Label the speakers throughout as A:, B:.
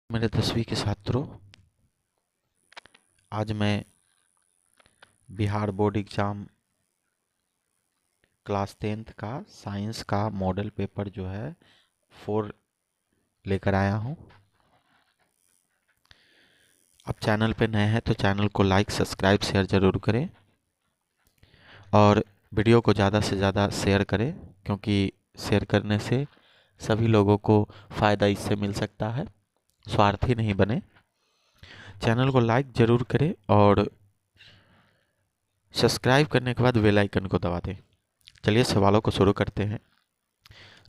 A: मेरे 10वीं के छात्रों, आज मैं Bihar board exam class 10th का साइंस का मॉडल पेपर जो है 4 लेकर आया हूँ। आप चैनल पे नए हैं तो चैनल को लाइक सब्सक्राइब शेयर ज़रूर करें और वीडियो को ज़्यादा से ज़्यादा शेयर करें, क्योंकि शेयर करने से सभी लोगों को फ़ायदा इससे मिल सकता है। स्वार्थी नहीं बने। चैनल को लाइक ज़रूर करें और सब्सक्राइब करने के बाद बेल आइकन को दबा दें। चलिए सवालों को शुरू करते हैं।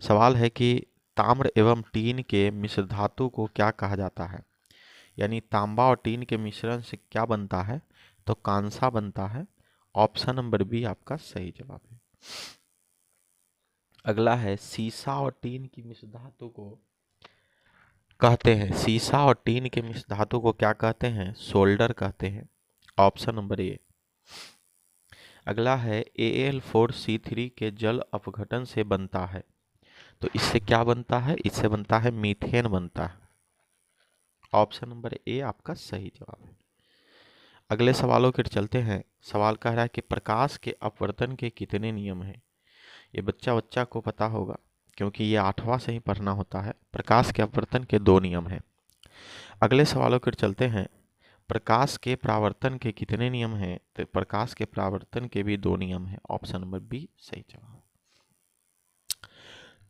A: सवाल है कि ताम्र एवं टीन के मिश्र धातु को क्या कहा जाता है। यानी तांबा और टीन के मिश्रण से क्या बनता है, तो कांसा बनता है। ऑप्शन नंबर बी आपका सही जवाब है। अगला है सीसा और टीन की मिश्र धातु को कहते हैं। सीसा और टीन के मिश्र धातु को क्या कहते हैं, सोल्डर कहते हैं। Option number A. अगला है Al4C3 के जल अपघटन से बनता है, तो इससे क्या बनता है, इससे बनता है मीथेन बनता है। ऑप्शन नंबर ए आपका सही जवाब है। अगले सवालों के चलते हैं। सवाल कह रहा है कि प्रकाश के अपवर्तन के कितने नियम हैं। ये बच्चा को पता होगा, क्योंकि ये 8वां से ही पढ़ना होता है। प्रकाश के अपवर्तन के 2 नियम हैं। अगले सवालों के चलते हैं। प्रकाश के परावर्तन के कितने नियम हैं, तो प्रकाश के परावर्तन के भी 2 नियम हैं। ऑप्शन नंबर बी सही जवाब।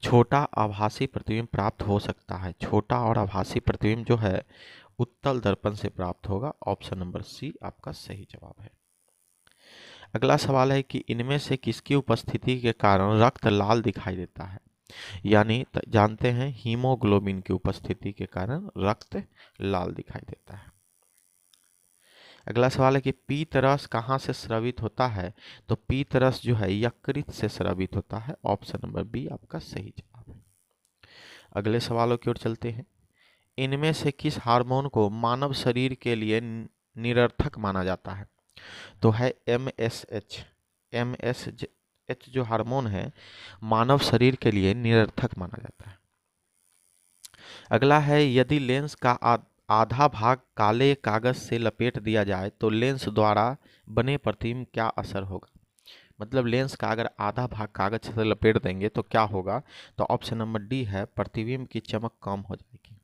A: छोटा आभासी प्रतिबिंब प्राप्त हो सकता है। छोटा और आभासी प्रतिबिंब जो है उत्तल दर्पण से प्राप्त होगा। ऑप्शन नंबर सी आपका सही जवाब है। अगला सवाल है कि इनमें से किसकी उपस्थिति के कारण रक्त लाल दिखाई देता है। यानी जानते हैं हीमोग्लोबिन की उपस्थिति के कारण रक्त लाल दिखाई देता है। अगला सवाल है कि पीत रस कहाँ से स्रावित होता है, तो पीत रस जो है यकृत से स्रावित होता है। ऑप्शन नंबर बी आपका सही जवाब है। अगले सवालों की ओर चलते हैं। इनमें से किस हार्मोन को मानव शरीर के लिए निरर्थक माना जाता है, तो है MSH। MSH जो हार्मोन है मानव शरीर के लिए निरर्थक माना जाता है। अगला है यदि लेंस का आधा भाग काले कागज से लपेट दिया जाए तो लेंस द्वारा बने प्रतिबिंब क्या असर होगा। मतलब लेंस का अगर आधा भाग कागज से लपेट देंगे तो क्या होगा, तो ऑप्शन नंबर डी है प्रतिबिंब की चमक कम हो जाएगी।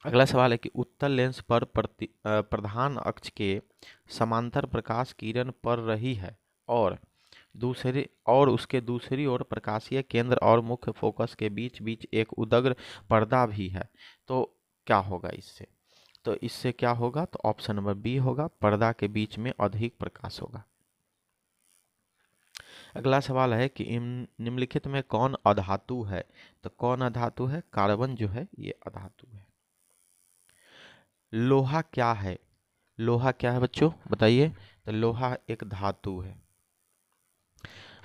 A: अगला सवाल है कि उत्तल लेंस पर प्रधान अक्ष के समांतर प्रकाश किरण पड़ रही है और उसके दूसरी ओर प्रकाशीय केंद्र और मुख्य फोकस के बीच बीच एक उदग्र पर्दा भी है, तो क्या होगा इससे। तो इससे क्या होगा, तो ऑप्शन नंबर बी होगा, पर्दा के बीच में अधिक प्रकाश होगा। अगला सवाल है कि निम्नलिखित में कौन अधातु है, तो कौन अधातु है, कार्बन जो है ये अधातु है। लोहा क्या है, लोहा क्या है बच्चों बताइए, तो लोहा एक धातु है।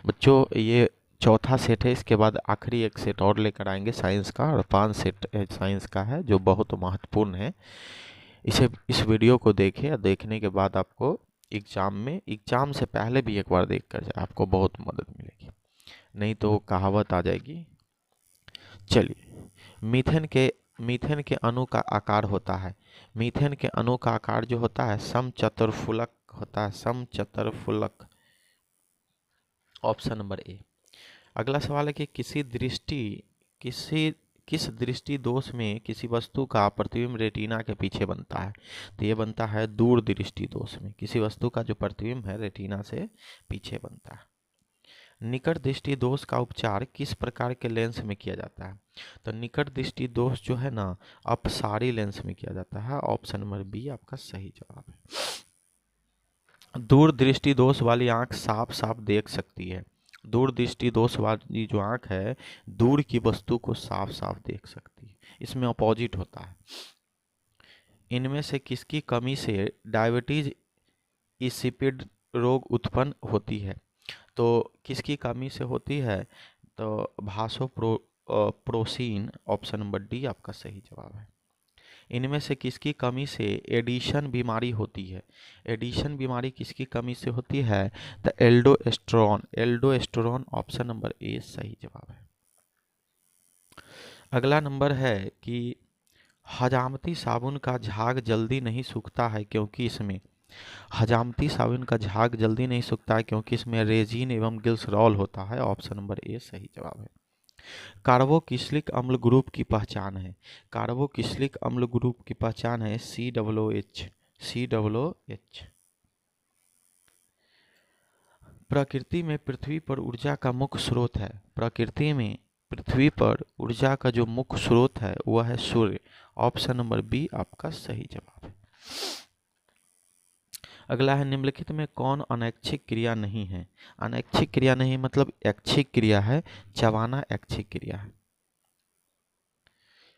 A: बच्चों ये चौथा सेट है, इसके बाद आखिरी एक सेट और लेकर आएंगे साइंस का, और 5 सेट साइंस का है जो बहुत महत्वपूर्ण है। इस वीडियो को देखें, देखने के बाद आपको एग्जाम से पहले भी एक बार देख कर जाए, आपको बहुत मदद मिलेगी, नहीं तो कहावत आ जाएगी। चलिए, मीथेन के अणु का आकार होता है। मीथेन के अणु का आकार जो होता है समचतुर्फलक होता है, समचतुर्फलक। Option number A. अगला सवाल है कि किस दृष्टि दोष में किसी वस्तु का प्रतिबिंब रेटिना के पीछे बनता है, तो ये बनता है दूर दृष्टि दोष में। किसी वस्तु का जो प्रतिबिंब है रेटिना से पीछे बनता है। निकट दृष्टि दोष का उपचार किस प्रकार के लेंस में किया जाता है, तो निकट दृष्टि दोष जो है ना अपसारी लेंस में किया जाता है। ऑप्शन नंबर बी आपका सही जवाब है। दूर दृष्टि दोष वाली आंख साफ साफ देख सकती है। दूर दृष्टि दोष वाली जो आंख है दूर की वस्तु को साफ साफ देख सकती है, इसमें अपोजिट होता है। इनमें से किसकी कमी से डायबिटीज इंसिपिड रोग उत्पन्न होती है, तो किसकी कमी से होती है, तो भासोप्रोसीन। ऑप्शन नंबर डी आपका सही जवाब है। इनमें से किसकी कमी से एडिशन बीमारी होती है, एडिशन बीमारी किसकी कमी से होती है, तो एल्डोस्टेरोन। ऑप्शन नंबर ए सही जवाब है। अगला नंबर है कि हजामती साबुन का झाग जल्दी नहीं सूखता है क्योंकि इसमें हजामती साबुन का झाग जल्दी नहीं सूखता है क्योंकि इसमें रेजिन एवं ग्लिसरॉल होता है। ऑप्शन नंबर ए सही जवाब है। कार्बोक्सिलिक अम्ल ग्रुप की पहचान है। कार्बोक्सिलिक अम्ल ग्रुप की पहचान है COOH। COOH। प्रकृति में पृथ्वी पर ऊर्जा का मुख्य स्रोत है। प्रकृति में पृथ्वी पर ऊर्जा का जो मुख्य स्रोत है वह है सूर्य। ऑप्शन नंबर बी आपका सही जवाब है। अगला है निम्नलिखित में कौन अनैच्छिक क्रिया नहीं है। अनैच्छिक क्रिया नहीं मतलब ऐच्छिक क्रिया है। चबाना ऐच्छिक क्रिया है।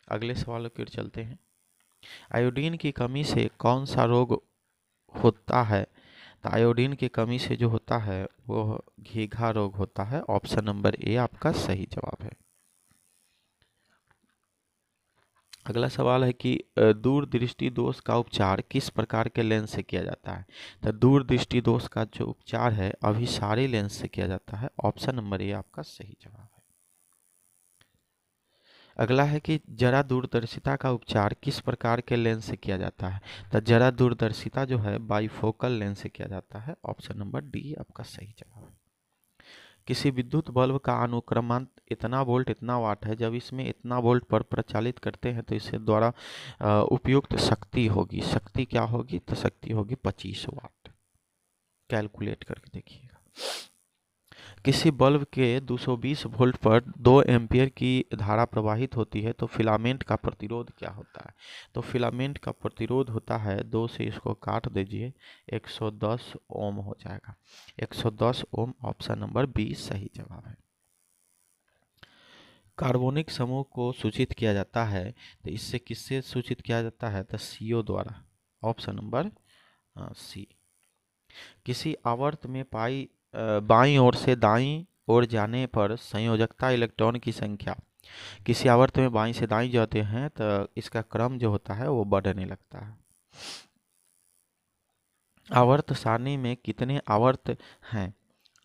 A: अगले सवालों की ओर चलते हैं। आयोडीन की कमी से कौन सा रोग होता है। तो आयोडीन की कमी से जो होता है वो घीघा रोग होता है। ऑप्शन नंबर ए आपका सही जवाब है। अगला सवाल है कि दूरदृष्टि दोष का उपचार किस प्रकार के लेंस से किया जाता है। तो दूरदृष्टि दोष का जो उपचार है अभिसारी लेंस से किया जाता है। ऑप्शन नंबर ए आपका सही जवाब है। अगला है कि जरा दूरदर्शिता का उपचार किस प्रकार के लेंस से किया जाता है। तो जरा दूरदर्शिता जो है बाइफोकल लेंस से किया जाता है। ऑप्शन नंबर डी आपका सही जवाब है। किसी विद्युत बल्ब का अनुक्रमांक इतना वोल्ट इतना वाट है, जब इसमें इतना वोल्ट पर प्रचालित करते हैं तो इससे द्वारा उपयुक्त शक्ति होगी। शक्ति क्या होगी? तो शक्ति होगी 25 वाट। कैलकुलेट करके देखिएगा। किसी बल्ब के 220 वोल्ट पर 2 एम्पियर की धारा प्रवाहित होती है तो फिलामेंट का प्रतिरोध क्या होता है। तो फिलामेंट का प्रतिरोध होता है 2 से इसको काट दीजिए 110 ओम हो जाएगा। 110 ओम। ऑप्शन नंबर बी सही जवाब है। कार्बोनिक समूह को सूचित किया जाता है तो इससे किससे सूचित किया जाता है? तो CO द्वारा। Option number C. किसी आवर्त में पाई बाईं ओर से दाईं ओर जाने पर संयोजकता इलेक्ट्रॉन की संख्या, किसी आवर्त में बाईं से दाईं जाते हैं तो इसका क्रम जो होता है वो बढ़ने लगता है। आवर्त सारणी में कितने आवर्त हैं?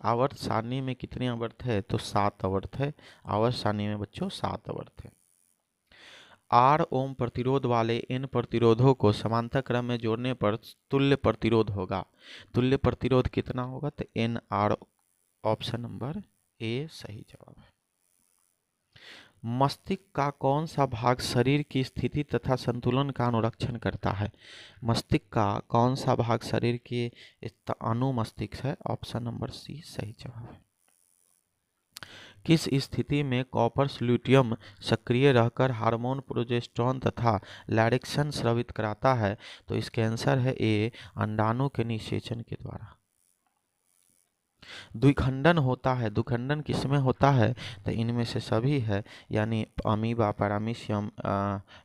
A: आवर्त सारणी में कितने आवर्त है? तो 7 आवर्त है। आवर्त सारणी में बच्चों 7 आवर्त है। 8 ओम प्रतिरोध वाले इन प्रतिरोधों को समांतर क्रम में जोड़ने पर तुल्य प्रतिरोध होगा। तुल्य प्रतिरोध कितना होगा? तो NR। ऑप्शन नंबर ए सही जवाब है। मस्तिष्क का कौन सा भाग शरीर की स्थिति तथा संतुलन का अनुरक्षण करता है? मस्तिष्क का कौन सा भाग शरीर के अनुमस्तिष्क है? ऑप्शन नंबर सी सही जवाब है। किस स्थिति में कॉपर स्लूटियम सक्रिय रहकर हार्मोन प्रोजेस्टेरोन तथा लैरिक्सन स्रावित कराता है? तो इसके आंसर है ए अंडाणु के निषेचन के द्वारा। द्विखंडन होता है। द्विखंडन किसमें होता है? तो इनमें से सभी है, यानी अमीबा, पैरामीशियम,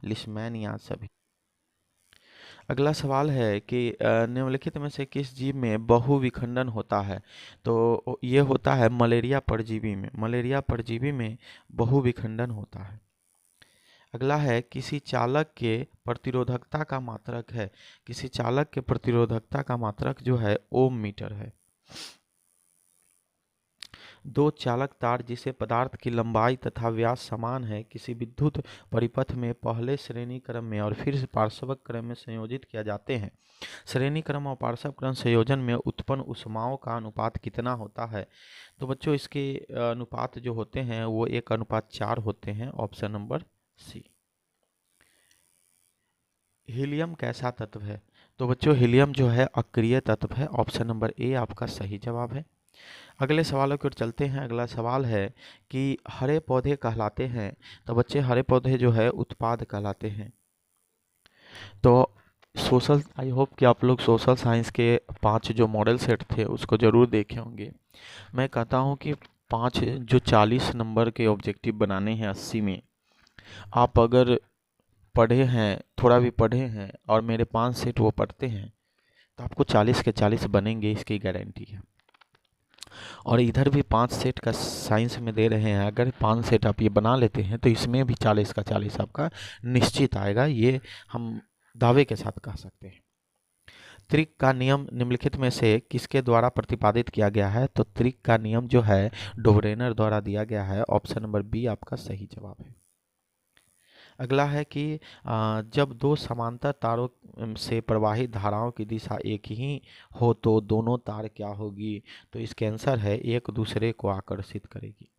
A: लिशमैनिया सभी। अगला सवाल है कि निम्नलिखित में से किस जीव में बहुविखंडन होता है? तो ये होता है मलेरिया परजीवी में। मलेरिया परजीवी में बहुविखंडन होता है। अगला है किसी चालक के प्रतिरोधकता का मात्रक है। किसी चालक के प्रतिरोधकता का मात्रक जो है ओम मीटर है। दो चालक तार जिसे पदार्थ की लंबाई तथा व्यास समान है किसी विद्युत परिपथ में पहले श्रेणी क्रम में और फिर पार्श्व क्रम में संयोजित किया जाते हैं। श्रेणी क्रम और पार्श्व क्रम संयोजन में उत्पन्न ऊष्माओं का अनुपात कितना होता है? तो बच्चों इसके अनुपात जो होते हैं वो 1:4 होते हैं। ऑप्शन नंबर सी। हीलियम कैसा तत्व है? तो बच्चों हीलियम जो है अक्रिय तत्व है। ऑप्शन नंबर ए आपका सही जवाब है। अगले सवालों की ओर चलते हैं। अगला सवाल है कि हरे पौधे कहलाते हैं। तो बच्चे हरे पौधे जो है उत्पाद कहलाते हैं। तो सोशल, आई होप कि आप लोग सोशल साइंस के 5 जो मॉडल सेट थे उसको ज़रूर देखे होंगे। मैं कहता हूँ कि 5 जो 40 नंबर के ऑब्जेक्टिव बनाने हैं 80 में, आप अगर पढ़े हैं, थोड़ा भी पढ़े हैं और मेरे 5 सेट वो पढ़ते हैं तो आपको 40 के 40 बनेंगे, इसकी गारंटी है। और इधर भी 5 सेट का साइंस में दे रहे हैं, अगर 5 सेट आप ये बना लेते हैं तो इसमें भी 40 का 40 आपका निश्चित आएगा, ये हम दावे के साथ कह सकते हैं। त्रिक का नियम निम्नलिखित में से किसके द्वारा प्रतिपादित किया गया है? तो त्रिक का नियम जो है डोब्रेनर द्वारा दिया गया है। ऑप्शन नंबर बी आपका सही जवाब है। अगला है कि जब दो समांतर तारों से प्रवाहित धाराओं की दिशा एक ही हो तो दोनों तार क्या होगी? तो इसका आंसर है एक दूसरे को आकर्षित करेगी।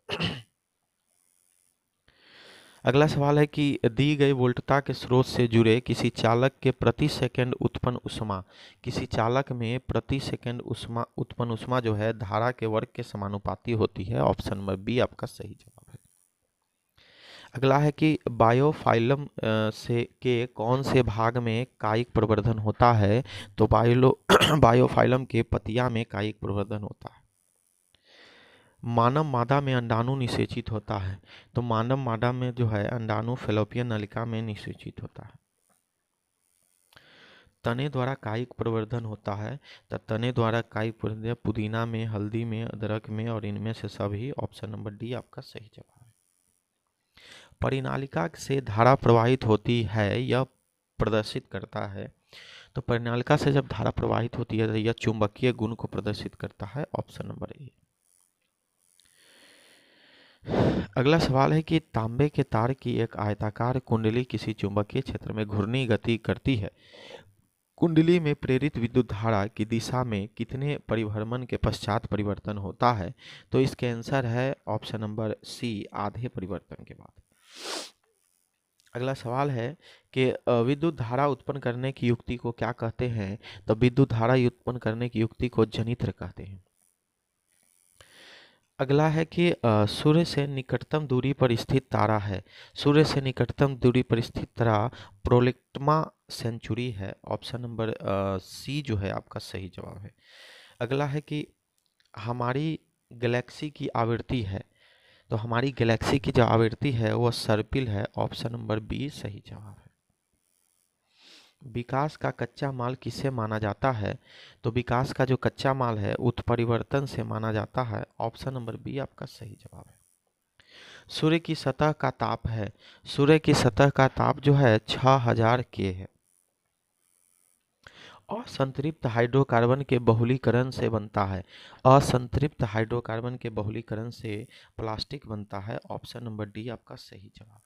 A: अगला सवाल है कि दी गई वोल्टता के स्रोत से जुड़े किसी चालक के प्रति सेकंड उत्पन्न ऊष्मा, किसी चालक में प्रति सेकंड उत्पन्न ऊष्मा जो है धारा के वर्ग के समानुपाती होती है। ऑप्शन नंबर बी आपका सही जवाब है। अगला है कि बायोफाइलम से के कौन से भाग में कायिक प्रवर्धन होता है? तो बायोफाइलम के पतिया में कायिक प्रवर्धन होता है। मानव मादा में अंडाणु निषेचित होता है। तो मानव मादा में जो है अंडाणु फैलोपियन नलिका में निषेचित होता है। तने द्वारा कायिक प्रवर्धन होता है। तो तने द्वारा कायिक प्रवर्धन पुदीना में, हल्दी में, अदरक में और इनमें से सभी। ऑप्शन नंबर डी आपका सही जवाब है। परिनालिका से धारा प्रवाहित होती है, यह प्रदर्शित करता है। तो परिनालिका से जब धारा प्रवाहित होती है तो यह चुंबकीय गुण को प्रदर्शित करता है। Option number A. अगला सवाल है कि तांबे के तार की एक आयताकार कुंडली किसी चुंबकीय क्षेत्र में घूर्णी गति करती है। कुंडली में प्रेरित विद्युत धारा की दिशा में कितने परिभ्रमण के पश्चात परिवर्तन होता है? तो इसका आंसर है ऑप्शन नंबर सी, आधे परिवर्तन के बाद। अगला सवाल है कि विद्युत धारा उत्पन्न करने की युक्ति को क्या कहते हैं? तो विद्युत धारा उत्पन्न करने की युक्ति को जनित्र कहते हैं। अगला है कि सूर्य से निकटतम दूरी पर स्थित तारा है। सूर्य से निकटतम दूरी पर स्थित तारा प्रोलेक्टमा सेंचुरी है। ऑप्शन नंबर सी जो है आपका सही जवाब है। अगला है कि हमारी गैलेक्सी की आवृत्ति है। तो हमारी गैलेक्सी की जो आवृत्ति है वो सर्पिल है। ऑप्शन नंबर बी सही जवाब है। विकास का कच्चा माल किसे माना जाता है? तो विकास का जो कच्चा माल है उत्परिवर्तन से माना जाता है। ऑप्शन नंबर बी आपका सही जवाब है। सूर्य की सतह का ताप है। सूर्य की सतह का ताप जो है 6000 के है। असंतृप्त हाइड्रोकार्बन के बहुलीकरण से बनता है। असंतृप्त हाइड्रोकार्बन के बहुलीकरण से प्लास्टिक बनता है। ऑप्शन नंबर डी आपका सही जवाब है।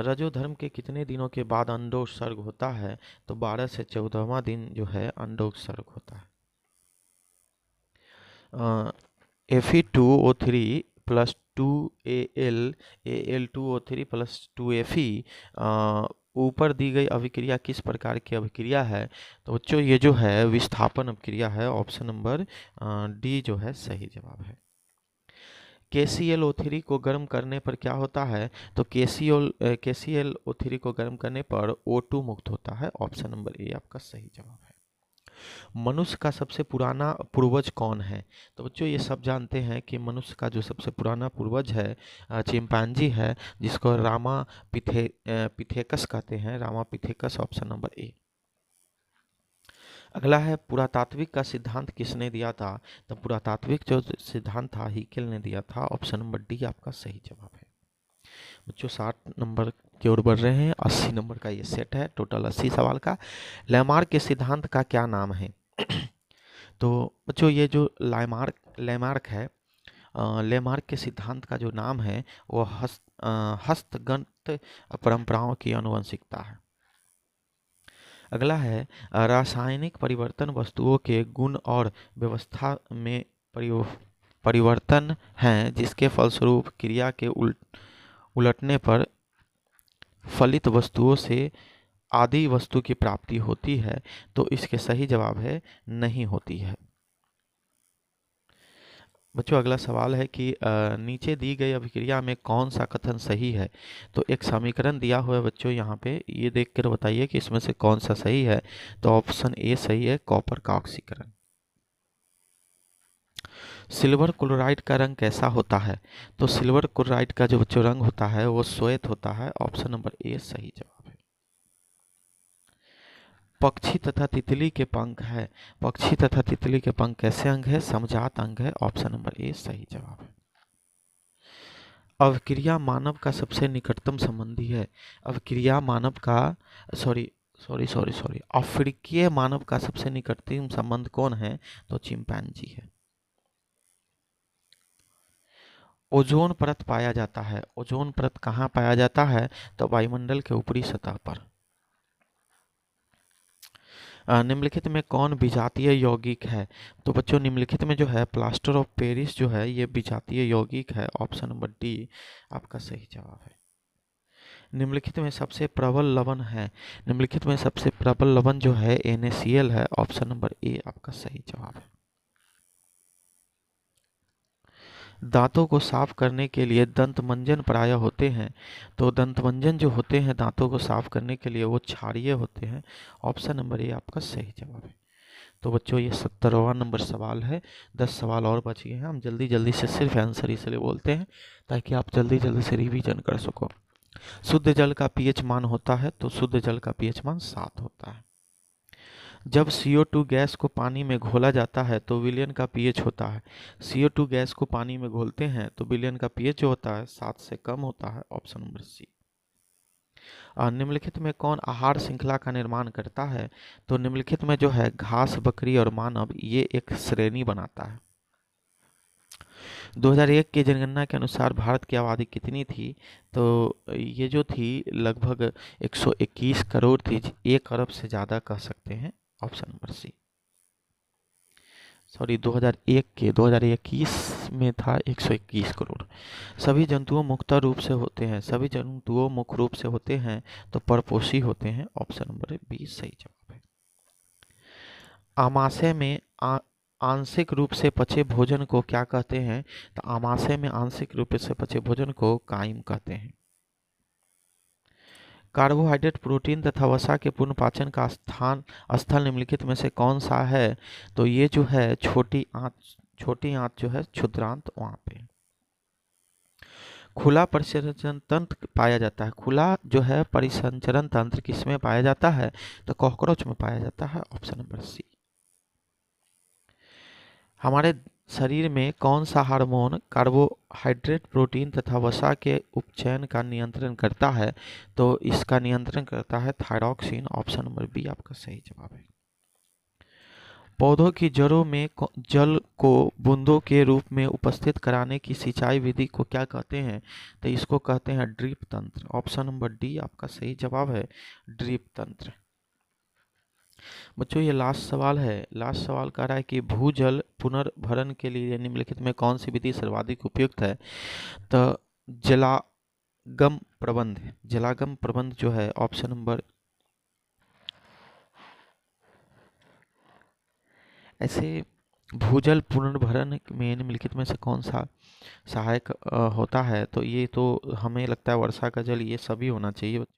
A: रजोधर्म के कितने दिनों के बाद अंडोत्सर्ग होता है? तो 12 से 14वां दिन जो है अंडोत्सर्ग होता है। Fe2O3 plus 2Al2O3 plus 2Fe ऊपर दी गई अभिक्रिया किस प्रकार की अभिक्रिया है? तो बच्चों ये जो है विस्थापन अभिक्रिया है। ऑप्शन नंबर डी जो है सही जवाब है। KClO3 को गर्म करने पर क्या होता है? तो KClO3 को गर्म करने पर O2 मुक्त होता है। ऑप्शन नंबर ए आपका सही जवाब है। मनुष्य का सबसे पुराना पूर्वज कौन है? तो बच्चों ये सब जानते हैं कि मनुष्य का जो सबसे पुराना पूर्वज है चिंपैंजी है, जिसको पिथेकस कहते हैं। रामापिथेकस। Option number A. अगला है पुरातात्विक का सिद्धांत किसने दिया था? तो पुरातात्विक जो सिद्धांत था हिकेल ने दिया था। ऑप्शन नंबर डी आपका सही जवाब है। बच्चों 60 नंबर की ओर बढ़ रहे हैं। 80 नंबर का ये सेट है, टोटल 80 सवाल का। लैमार्क के सिद्धांत का क्या नाम है? तो बच्चों ये जो लैमार्क है, लेमार्क के सिद्धांत का जो नाम है वो हस्तगत परंपराओं की आनुवंशिकता है। अगला है रासायनिक परिवर्तन वस्तुओं के गुण और व्यवस्था में परिवर्तन हैं जिसके फलस्वरूप क्रिया के उलटने पर फलित वस्तुओं से आदि वस्तु की प्राप्ति होती है। तो इसके सही जवाब है नहीं होती है। बच्चों अगला सवाल है कि नीचे दी गई अभिक्रिया में कौन सा कथन सही है? तो एक समीकरण दिया हुआ है बच्चों, यहाँ पे ये देख कर बताइए कि इसमें से कौन सा सही है। तो ऑप्शन ए सही है, कॉपर का ऑक्सीकरण। सिल्वर क्लोराइड का रंग कैसा होता है? तो सिल्वर क्लोराइड का जो बच्चों रंग होता है वो श्वेत होता है। ऑप्शन नंबर ए सही जवाब है। पक्षी तथा तितली के पंख है। पक्षी तथा तितली के पंख कैसे अंग है? समजात अंग है। ऑप्शन नंबर ए सही जवाब है। अवक्रिया मानव का सबसे निकटतम संबंधी है। अवक्रिया मानव का अफ्रीकीय मानव का सबसे निकटतम संबंध कौन है? तो चिंपैंजी है। ओजोन परत पाया जाता है। ओजोन परत कहाँ पाया जाता है? तो वायुमंडल के ऊपरी सतह पर। निम्नलिखित में कौन विजातीय यौगिक है? तो बच्चों निम्नलिखित में जो है प्लास्टर ऑफ पेरिस जो है ये विजातीय यौगिक है। ऑप्शन नंबर डी आपका सही जवाब है। निम्नलिखित में सबसे प्रबल लवण है। निम्नलिखित में सबसे प्रबल लवण जो है NaCl है। ऑप्शन नंबर ए आपका सही जवाब है। दांतों को साफ करने के लिए दंत मंजन प्राय होते हैं। तो दंत मंजन जो होते हैं दांतों को साफ करने के लिए वो क्षारीय होते हैं। ऑप्शन नंबर ए आपका सही जवाब है। तो बच्चों ये 70वां नंबर सवाल है। 10 सवाल और बच गए हैं। हम जल्दी जल्दी से सिर्फ आंसर इसलिए बोलते हैं ताकि आप जल्दी जल्दी से रिवीजन कर सको। शुद्ध जल का पीएच मान होता है तो शुद्ध जल का पीएच मान 7 होता है। जब CO2 गैस को पानी में घोला जाता है तो विलयन का पीएच होता है। CO2 गैस को पानी में घोलते हैं तो विलयन का पीएच जो होता है 7 से कम होता है। Option number C. निम्नलिखित में कौन आहार श्रृंखला का निर्माण करता है? तो निम्नलिखित में जो है घास, बकरी और मानव ये एक श्रेणी बनाता है। 2001 की जनगणना के अनुसार भारत की आबादी कितनी थी? तो ये जो थी लगभग 121 करोड़ थी। 1 अरब से ज़्यादा कह सकते हैं। ऑप्शन नंबर सी। सॉरी 2021 में था 121 करोड़। सभी जंतुओं मुख्य रूप से होते हैं। सभी जंतुओं मुख्य रूप से होते हैं तो परपोषी होते हैं। ऑप्शन नंबर बी सही जवाब है। आमाशय में आंशिक रूप से पचे भोजन को क्या कहते हैं? तो आमाशय में आंशिक रूप से पचे भोजन को काइम कहते हैं। कार्बोहाइड्रेट, प्रोटीन तथा वसा के पूर्ण पाचन का स्थल निम्नलिखित में से कौन सा है? तो ये जो है छोटी आंत जो है क्षुद्रांत वहाँ पे। खुला परिसंचरण तंत्र पाया जाता है। खुला जो है परिसंचरण तंत्र किसमें पाया जाता है? तो कॉकरोच में पाया जाता है। Option number C. हमारे शरीर में कौन सा हार्मोन कार्बोहाइड्रेट, प्रोटीन तथा वसा के उपचयन का नियंत्रण करता है? तो इसका नियंत्रण करता है थायरॉक्सिन। ऑप्शन नंबर बी आपका सही जवाब है। पौधों की जड़ों में जल को बूंदों के रूप में उपस्थित कराने की सिंचाई विधि को क्या कहते हैं? तो इसको कहते हैं ड्रिप तंत्र। ऑप्शन नंबर डी आपका सही जवाब है, ड्रिप तंत्र। बच्चों ये लास्ट सवाल है। लास्ट सवाल कह रहा है कि भूजल पुनर्भरण के लिए निम्नलिखित में कौन सी विधि सर्वाधिक उपयुक्त है? तो जलागम प्रबंध। जलागम प्रबंध जो है ऑप्शन नंबर ऐसे भूजल पुनर्भरण में निम्नलिखित में से कौन सा सहायक होता है? तो ये तो हमें लगता है वर्षा का जल ये सभी होना चाहिए।